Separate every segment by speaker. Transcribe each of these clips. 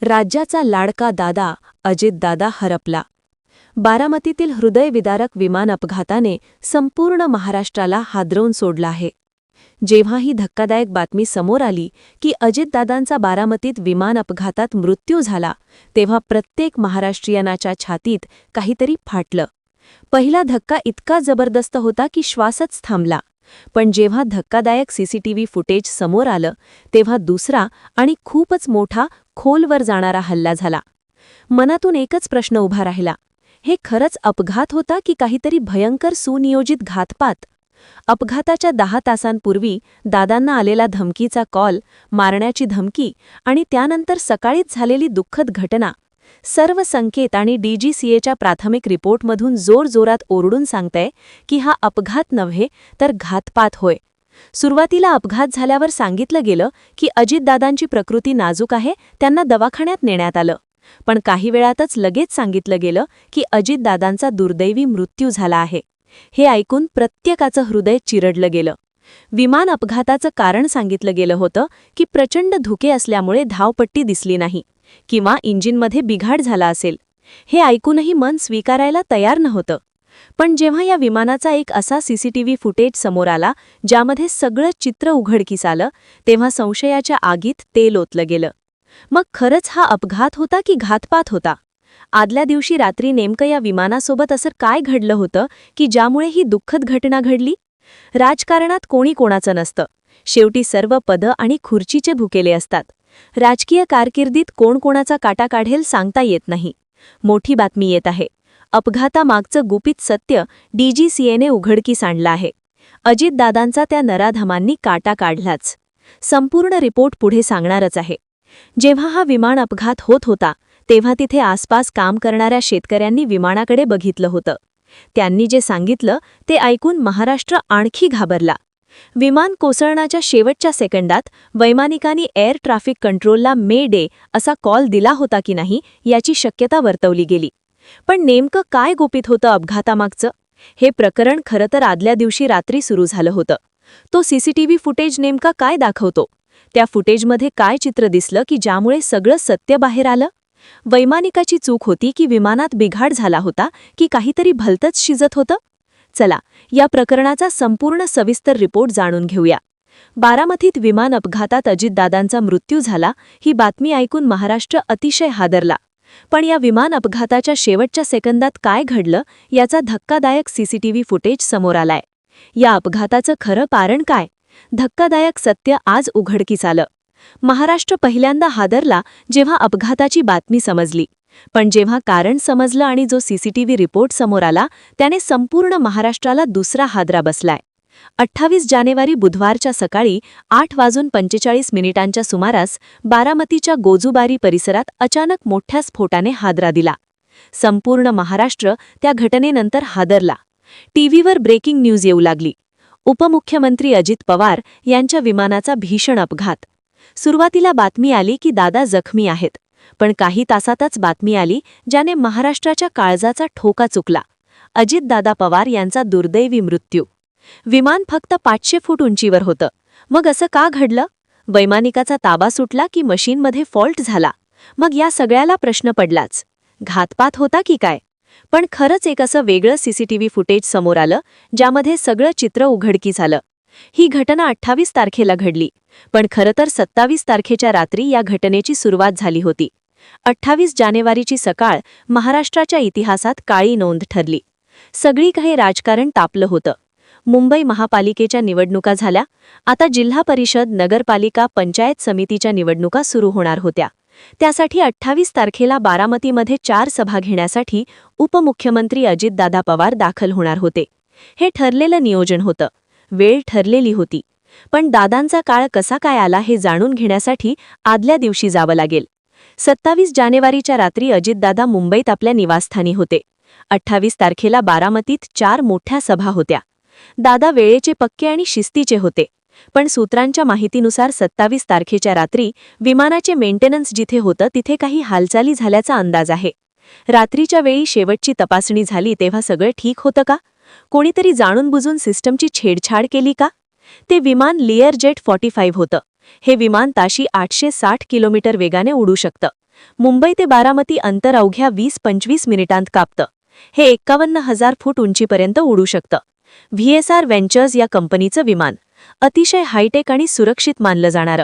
Speaker 1: राज्याचा लाडका दादा अजितदादा हरपला. बारामतीतील हृदयविदारक विमान अपघाताने संपूर्ण महाराष्ट्राला हादरवून सोडलं आहे. जेव्हा ही धक्कादायक बातमी समोर आली की अजितदादांचा बारामतीत विमान अपघातात मृत्यू झाला, तेव्हा प्रत्येक महाराष्ट्रीयनाच्या छातीत काहीतरी फाटलं. पहिला धक्का इतका जबरदस्त होता की श्वासच थांबला. पण जेव्हा धक्कादायक सीसीटीव्ही फुटेज समोर आलं, तेव्हा दुसरा आणि खूपच मोठा, खोलवर जाणारा हल्ला झाला. मनातून एकच प्रश्न उभा राहिला, हे खरंच अपघात होता की काहीतरी भयंकर सुनियोजित घातपात? अपघाताच्या 10 तासांपूर्वी दादांना आलेला धमकीचा कॉल, मारण्याची धमकी आणि त्यानंतर सकाळीच झालेली दुःखद घटना, सर्व संकेत आणि डीजीसीएच्या प्राथमिक रिपोर्टमधून जोरजोरात ओरडून सांगतंय की हा अपघात नव्हे तर घातपात होय. सुरुवातीला अपघात झाल्यावर सांगितलं गेलं की अजितदादांची प्रकृती नाजूक आहे, त्यांना दवाखान्यात नेण्यात आलं. पण काही वेळातच लगेच सांगितलं गेलं की अजितदादांचा दुर्दैवी मृत्यू झाला आहे. हे ऐकून प्रत्येकाचं हृदय चिरडलं गेलं. विमान अपघाताचं कारण सांगितलं गेलं होतं की प्रचंड धुके असल्यामुळे धावपट्टी दिसली नाही किंवा इंजिनमध्ये बिघाड झाला असेल. हे ऐकूनही मन स्वीकारायला तयार नव्हतं. पण जेव्हा या विमानाचा एक असा सीसीटीव्ही फुटेज समोर आला ज्यामध्ये सगळं चित्र उघडकीस आलं, तेव्हा संशयाच्या आगीत तेल ओतलं गेलं. मग खरंच हा अपघात होता की घातपात होता? आदल्या दिवशी रात्री नेमकं या विमानासोबत असं काय घडलं होतं की ज्यामुळे ही दुःखद घटना घडली? राजकारणात कोणी कोणाचं नसतं. शेवटी सर्व पदं आणि खुर्चीचे भुकेले असतात. राजकीय कारकिर्दीत कोण कोणाचा काटा काढेल सांगता येत नाही. मोठी बातमी येत आहे. अपघातामागचं गुपित सत्य डीजीसीएने उघडकीस आणलं आहे. अजितदादांचा त्या नराधमांनी काटा काढलाच. संपूर्ण रिपोर्ट पुढे सांगणारच आहे. जेव्हा हा विमान अपघात होत होता, तेव्हा तिथे आसपास काम करणाऱ्या शेतकऱ्यांनी विमानाकडे बघितलं होतं. त्यांनी जे सांगितलं ते ऐकून महाराष्ट्र आणखी घाबरला. विमान कोसळण्याच्या शेवटच्या सेकंदात वैमानिकांनी एअर ट्रॅफिक कंट्रोलला मे डे असा कॉल दिला होता की नाही याची शक्यता वर्तवली गेली. पण नेमकं काय गुपित होतं अपघातामागचं? हे प्रकरण खरं तर आदल्या दिवशी रात्री सुरू झालं होतं. तो सीसीटीव्ही फुटेज नेमका काय दाखवतो? त्या फुटेजमध्ये काय चित्र दिसलं की ज्यामुळे सगळं सत्य बाहेर आलं? वैमानिकाची चूक होती की विमानात बिघाड झाला होता की काहीतरी भलतंच शिजत होतं? चला, या प्रकरणाचा संपूर्ण सविस्तर रिपोर्ट जाणून घेऊया. बारामतीत विमान अपघातात अजितदादांचा मृत्यू झाला ही बातमी ऐकून महाराष्ट्र अतिशय हादरला. पण या विमान अपघाताच्या शेवटच्या सेकंदात काय घडलं याचा धक्कादायक सीसीटीव्ही फुटेज समोर आलाय. या अपघाताचं खरं कारण काय? धक्कादायक सत्य आज उघडकीस आलं. महाराष्ट्र पहिल्यांदा हादरला जेव्हा अपघाताची बातमी समजली. पण जेव्हा कारण समजलं आणि जो सीसीटीव्ही रिपोर्ट समोर आला त्याने संपूर्ण महाराष्ट्राला दुसरा हादरा बसलाय. 28 जानेवारी बुधवारच्या सकाळी 8:45 सुमारास बारामतीच्या गोजूबारी परिसरात अचानक मोठ्या स्फोटाने हादरा दिला. संपूर्ण महाराष्ट्र त्या घटनेनंतर हादरला. टीव्हीवर ब्रेकिंग न्यूज येऊ लागली. उपमुख्यमंत्री अजित पवार यांच्या विमानाचा भीषण अपघात. सुरुवातीला बातमी आली की दादा जखमी आहेत. पण काही तासातच बातमी आली ज्याने महाराष्ट्राच्या काळजाचा ठोका चुकला. अजितदादा पवार यांचा दुर्दैवी मृत्यू. विमान फक्त 500 फूट उंचीवर होतं. मग असं का घडलं? वैमानिकाचा ताबा सुटला की मशीनमध्ये फॉल्ट झाला? मग या सगळ्याला प्रश्न पडलाच. घातपात होता की काय? पण खरंच एक असं वेगळं सीसीटीव्ही फुटेज समोर आलं ज्यामध्ये सगळं चित्र उघडकीस आलं. ही घटना 28 तारखेला घडली. पण खरं तर 27 तारखेच्या रात्री या घटनेची सुरुवात झाली होती. 28 जानेवारीची सकाळ महाराष्ट्राच्या इतिहासात काळी नोंद ठरली. सगळी काही राजकारण तापलं होतं. मुंबई महापालिकेच्या निवडणुका झाल्या. आता जिल्हा परिषद, नगरपालिका, पंचायत समितीच्या निवडणुका सुरू होणार होत्या. त्यासाठी 28 तारखेला बारामतीमध्ये 4 सभा घेण्यासाठी उपमुख्यमंत्री अजितदादा पवार दाखल होणार होते. हे ठरलेलं नियोजन होतं. वेळ ठरलेली होती. पण दादांचा काळ कसा काय आला हे जाणून घेण्यासाठी आदल्या दिवशी जावं लागेल. 27 जानेवारीच्या रात्री अजितदादा मुंबईत आपल्या निवासस्थानी होते. 28 तारखेला बारामतीत 4 मोठ्या सभा होत्या. दादा वेळेचे पक्के आणि शिस्तीचे होते. पण सूत्रांच्या माहितीनुसार 27 तारखेच्या रात्री विमानाचे मेंटेनन्स जिथे होतं तिथे काही हालचाली झाल्याचा अंदाज आहे. रात्रीच्या वेळी शेवटची तपासणी झाली तेव्हा सगळं ठीक होतं का? कोणीतरी जाणून बुजून सिस्टमची छेडछाड केली का? ते विमान लिअरजेट 45 होतं. हे विमान ताशी 860 किलोमीटर वेगाने उडू शकतं. मुंबई ते बारामती अंतर अवघ्या 20-25 मिनिटांत कापतं. हे 51,000 फूट उंचीपर्यंत उडू शकतं. व्हीएसआर व्हेंचर्स या कंपनीचं विमान अतिशय हायटेक आणि सुरक्षित मानलं जाणारं.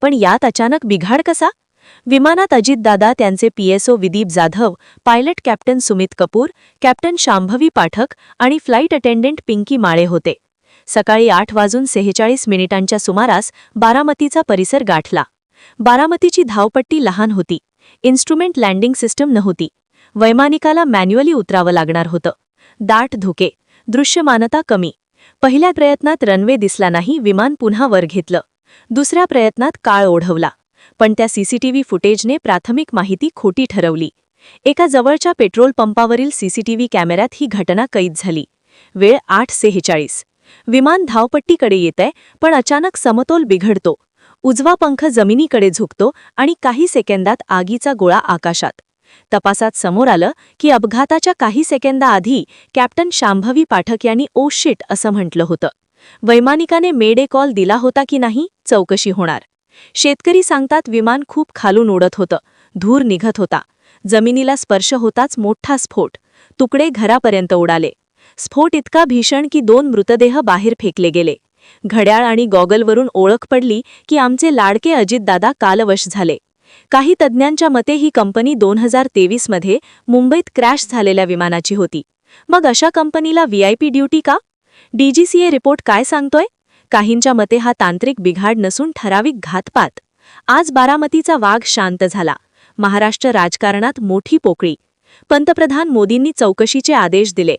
Speaker 1: पण यात अचानक बिघाड कसा? विमानात अजितदादा, त्यांचे PSO Vidip Jadhav, pilot captain Sumit Kapoor, captain Shambhavi Pathak आणि फ्लाईट अटेंडंट पिंकी माळे होते. सकाळी 8:46 सुमारास बारामतीचा परिसर गाठला. बारामतीची धावपट्टी लहान होती. इन्स्ट्रुमेंट लँडिंग सिस्टम नव्हती. वैमानिकाला मॅन्युअली उतरावं लागणार होतं. दाट धुके, दृश्यमानता कमी. पहिल्या प्रयत्नात रनवे दिसला नाही, विमान पुन्हा वर घेतलं. दुसऱ्या प्रयत्नात काळ ओढवला. पण त्या सीसीटीव्ही फुटेजने प्राथमिक माहिती खोटी ठरवली. एका जवळच्या पेट्रोल पंपावरील सीसीटीव्ही कॅमेऱ्यात ही घटना कैद झाली. वेळ 8:46. विमान धावपट्टीकडे येतंय, पण अचानक समतोल बिघडतो. उजवा पंख जमिनीकडे झुकतो आणि काही सेकंदात आगीचा गोळा आकाशात. तपासात समोर आलं की अपघाताच्या काही सेकंदाआधी कॅप्टन शांभवी पाठक यांनी "ओ शिट" असं म्हटलं होतं. वैमानिकाने मेडे कॉल दिला होता की नाही, चौकशी होणार. शेतकरी सांगतात विमान खूप खालून उडत होतं. धूर निघत होता. जमिनीला स्पर्श होताच मोठा स्फोट. तुकडे घरापर्यंत उडाले. स्फोट इतका भीषण की 2 मृतदेह बाहेर फेकले गेले. घड्याळ आणि गॉगलवरून ओळख पडली की आमचे लाडके अजितदादा कालवश झाले. काही तज्ज्ञांच्या मते ही कंपनी 2023 मध्ये मुंबईत क्रॅश झालेल्या विमानाची होती. मग अशा कंपनीला व्हीआयपी ड्युटी का? डीजीसीए रिपोर्ट काय सांगतोय? काहींच्या मते हा तांत्रिक बिघाड नसून ठराविक घातपात. आज बारामतीचा वाघ शांत झाला. महाराष्ट्र राजकारणात मोठी पोकळी. पंतप्रधान मोदींनी चौकशीचे आदेश दिले.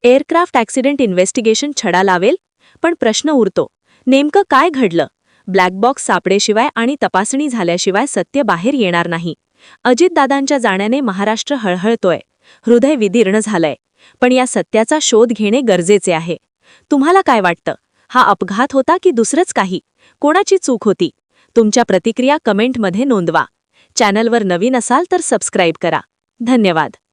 Speaker 1: एअरक्राफ्ट ॲक्सिडेंट इन्व्हेस्टिगेशन छडा लावेल. पण प्रश्न उरतो, नेमकं काय घडलं? ब्लॅक बॉक्स सापडेशिवाय आणि तपासणी झाल्याशिवाय सत्य बाहेर येणार नाही. अजितदादांच्या जाण्याने महाराष्ट्र हळहळतोय. हृदय विदीर्ण झालंय. पण या सत्याचा शोध घेणे गरजेचे आहे. तुम्हाला काय वाटतं? हा अपघात होता की दुसरंच काही? कोणाची चूक होती? तुमच्या प्रतिक्रिया कमेंटमध्ये नोंदवा. चॅनलवर नवीन असाल तर सबस्क्राईब करा. धन्यवाद.